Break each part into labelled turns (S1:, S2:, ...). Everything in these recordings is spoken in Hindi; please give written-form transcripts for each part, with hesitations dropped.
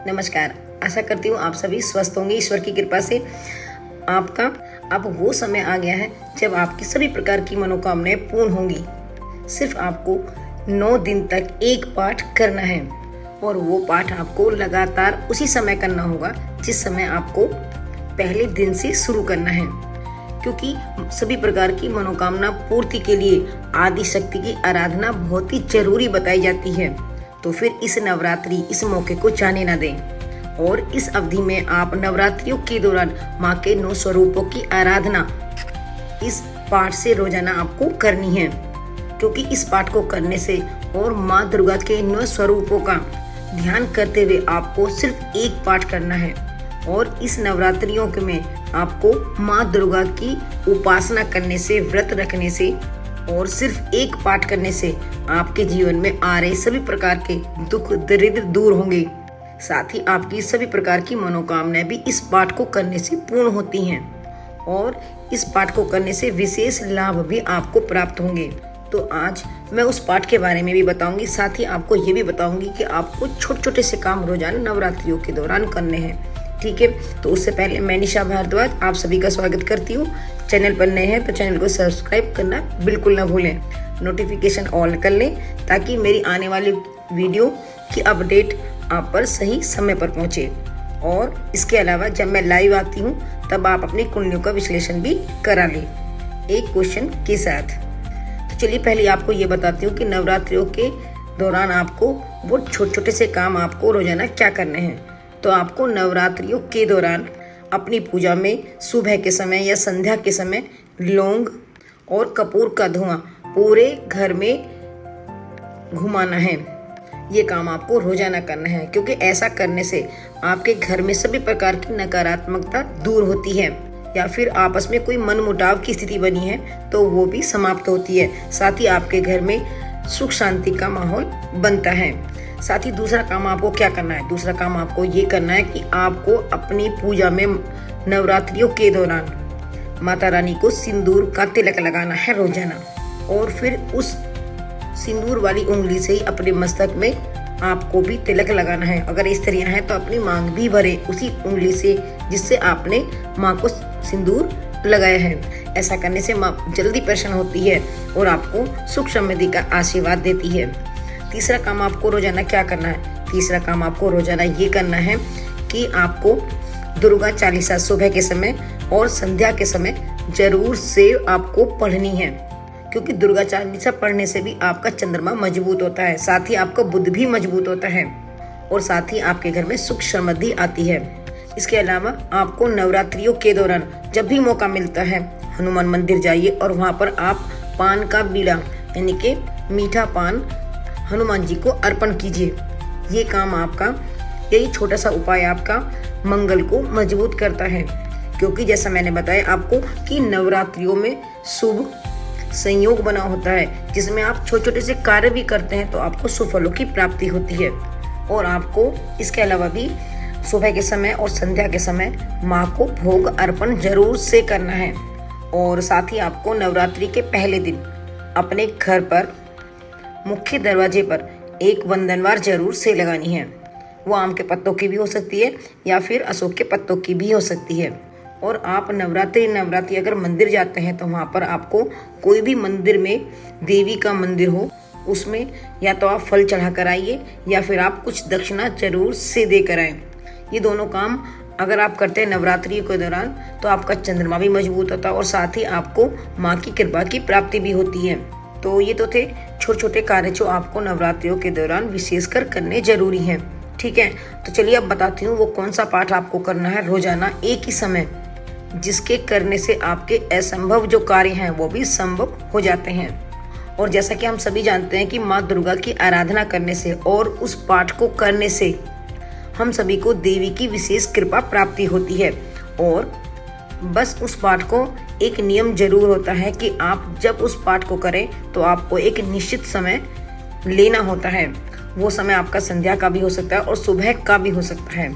S1: नमस्कार। आशा करती हूँ आप सभी स्वस्थ होंगे ईश्वर की कृपा से। अब वो समय आ गया है जब आपकी सभी प्रकार की मनोकामनाएं पूर्ण होंगी। सिर्फ आपको 9 दिन तक एक पाठ करना है और वो पाठ आपको लगातार उसी समय करना होगा जिस समय आपको पहले दिन से शुरू करना है, क्योंकि सभी प्रकार की मनोकामना पूर्ति के लिए आदि शक्ति की आराधना बहुत ही जरूरी बताई जाती है। तो फिर इस नवरात्रि इस मौके को जाने न दें और इस अवधि में आप नवरात्रियों के दौरान माँ के 9 स्वरूपों की आराधना इस पाठ से रोजाना आपको करनी है, क्योंकि इस पाठ को करने से और माँ दुर्गा के 9 स्वरूपों का ध्यान करते हुए आपको सिर्फ एक पाठ करना है। और इस नवरात्रियों में आपको माँ दुर्गा की उपासना करने से, व्रत रखने से और सिर्फ एक पाठ करने से आपके जीवन में आ रहे सभी प्रकार के दुख दरिद्र दूर होंगे। साथ ही आपकी सभी प्रकार की मनोकामनाएं भी इस पाठ को करने से पूर्ण होती हैं और इस पाठ को करने से विशेष लाभ भी आपको प्राप्त होंगे। तो आज मैं उस पाठ के बारे में भी बताऊंगी, साथ ही आपको ये भी बताऊंगी कि आपको छोटे छोटे से काम रोजाना नवरात्रियों के दौरान करने हैं। ठीक है, तो उससे पहले मैं निशा भारद्वाज आप सभी का स्वागत करती हूँ। चैनल पर नए हैं तो चैनल को सब्सक्राइब करना बिल्कुल ना भूलें, नोटिफिकेशन ऑन कर लें ताकि मेरी आने वाली वीडियो की अपडेट आप पर सही समय पर पहुंचे। और इसके अलावा जब मैं लाइव आती हूँ तब आप अपनी कुंडलियों का विश्लेषण भी करा लें एक क्वेश्चन के साथ। तो चलिए पहले आपको ये बताती हूँ कि नवरात्रियों के दौरान आपको वो छोटे छोटे से काम आपको रोजाना क्या करने हैं। तो आपको नवरात्रियों के दौरान अपनी पूजा में सुबह के समय या संध्या के समय लौंग और कपूर का धुआं पूरे घर में घुमाना है। ये काम आपको रोजाना करना है, क्योंकि ऐसा करने से आपके घर में सभी प्रकार की नकारात्मकता दूर होती है या फिर आपस में कोई मनमुटाव की स्थिति बनी है तो वो भी समाप्त होती है। साथ ही आपके घर में सुख शांति का माहौल बनता है। साथ ही दूसरा काम आपको क्या करना है? दूसरा काम आपको ये करना है कि आपको अपनी पूजा में नवरात्रियों के दौरान माता रानी को सिंदूर का तिलक लगाना है रोजाना, और फिर उस सिंदूर वाली उंगली से ही अपने मस्तक में आपको भी तिलक लगाना है। अगर स्त्रियां हैं तो अपनी मांग भी भरे उसी उंगली से जिससे आपने माँ को सिंदूर लगाया है। ऐसा करने से माँ जल्दी प्रसन्न होती है और आपको सुख समृद्धि का आशीर्वाद देती है। तीसरा काम आपको रोजाना क्या करना है? तीसरा काम आपको रोजाना ये करना है कि आपको दुर्गा चालीसा सुबह के समय और संध्या के समय जरूर से आपको पढ़नी है, क्योंकि दुर्गा चालीसा पढ़ने से भी आपका चंद्रमा मजबूत होता है, साथ ही आपका बुध भी मजबूत होता है और साथ ही आपके घर में सुख समृद्धि आती है। इसके अलावा आपको नवरात्रियों के दौरान जब भी मौका मिलता है हनुमान मंदिर जाइए और वहाँ पर आप पान का बीड़ा यानी कि मीठा पान हनुमान जी को अर्पण कीजिए। ये काम आपका, यही छोटा सा उपाय आपका मंगल को मजबूत करता है, क्योंकि जैसा मैंने बताया आपको कि नवरात्रियों में शुभ संयोग बना होता है जिसमें आप छोटे छोटे से कार्य भी करते हैं तो आपको सुफलों की प्राप्ति होती है। और आपको इसके अलावा भी सुबह के समय और संध्या के समय माँ को भोग अर्पण जरूर से करना है। और साथ ही आपको नवरात्रि के पहले दिन अपने घर पर मुख्य दरवाजे पर एक वंदनवार जरूर से लगानी है। वो आम के पत्तों की भी हो सकती है या फिर अशोक के पत्तों की भी हो सकती है। और आप नवरात्रि अगर मंदिर जाते हैं तो वहाँ पर आपको कोई भी मंदिर में देवी का मंदिर हो उसमें या तो आप फल चढ़ा कर आइए या फिर आप कुछ दक्षिणा जरूर से दे कर आए। ये दोनों काम अगर आप करते हैं नवरात्रि के दौरान तो आपका चंद्रमा भी मजबूत होता है और साथ ही आपको माँ की कृपा की प्राप्ति भी होती है। तो ये तो थे छोटे छोटे कार्य जो आपको नवरात्रियों के दौरान विशेषकर करने जरूरी हैं। ठीक है, तो चलिए अब बताती हूँ वो कौन सा पाठ आपको करना है रोजाना एक ही समय, जिसके करने से आपके असंभव जो कार्य हैं वो भी संभव हो जाते हैं। और जैसा कि हम सभी जानते हैं कि माँ दुर्गा की आराधना करने से और उस पाठ को करने से हम सभी को देवी की विशेष कृपा प्राप्ति होती है। और बस उस पाठ को एक नियम जरूर होता है कि आप जब उस पाठ को करें तो आपको एक निश्चित समय लेना होता है। वो समय आपका संध्या का भी हो सकता है और सुबह का भी हो सकता है।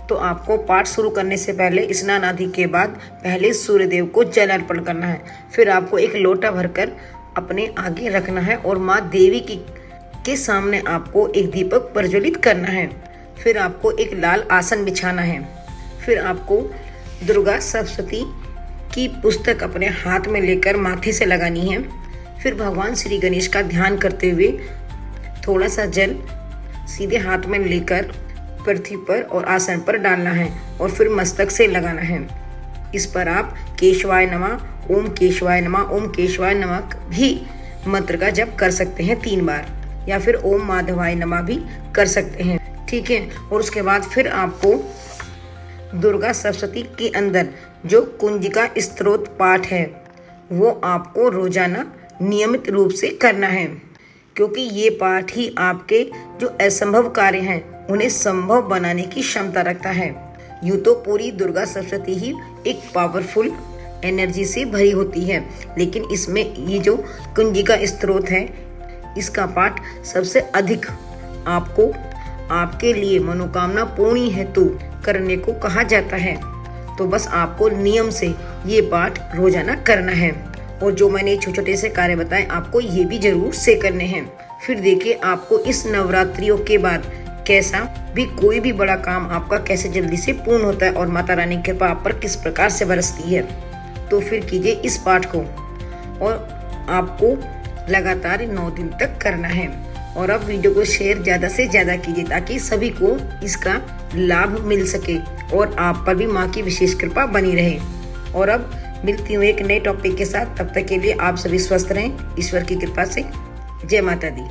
S1: तो आपको पाठ शुरू करने से पहले स्नान आदि के बाद पहले सूर्यदेव को जल अर्पण करना है। फिर आपको एक लोटा भरकर अपने आगे रखना है और माँ देवी के सामने आपको एक दीपक प्रज्वलित करना है। फिर आपको एक लाल आसन बिछाना है। फिर आपको दुर्गा सप्तशती की पुस्तक अपने हाथ में लेकर माथे से लगानी है। फिर भगवान श्री गणेश का ध्यान करते हुए थोड़ा सा जल सीधे हाथ में लेकर पृथ्वी पर और आसन पर डालना है और फिर मस्तक से लगाना है। इस पर आप केशवाय नमः, ओम केशवाय नमः, ओम केशवाय नमः भी मंत्र का जप कर सकते हैं 3 बार, या फिर ओम माधवाय नमः भी कर सकते हैं। ठीक है। और उसके बाद फिर आपको दुर्गा सप्तशती के अंदर जो कुंजिका स्तोत्र पाठ है वो आपको रोजाना नियमित रूप से करना है, क्योंकि ये पाठ ही आपके जो असंभव कार्य हैं उन्हें संभव बनाने की क्षमता रखता है। यूँ तो पूरी दुर्गा सप्तशती ही एक पावरफुल एनर्जी से भरी होती है, लेकिन इसमें ये जो कुंजिका स्तोत्र है इसका पाठ सबसे अधिक आपको आपके लिए मनोकामना पूर्ण हेतु करने को कहा जाता है। तो बस आपको नियम से ये पाठ रोजाना करना है और जो मैंने छोटे छोटे से कार्य बताए आपको ये भी जरूर से करने हैं। फिर देखिए आपको इस नवरात्रियों के बाद कैसा भी कोई भी बड़ा काम आपका कैसे जल्दी से पूर्ण होता है और माता रानी की कृपा आप पर किस प्रकार से बरसती है। तो फिर कीजिए इस पाठ को और आपको लगातार 9 दिन तक करना है। और अब वीडियो को शेयर ज्यादा से ज्यादा कीजिए ताकि सभी को इसका लाभ मिल सके और आप पर भी माँ की विशेष कृपा बनी रहे। और अब मिलती हूँ एक नए टॉपिक के साथ, तब तक के लिए आप सभी स्वस्थ रहें ईश्वर की कृपा से। जय माता दी।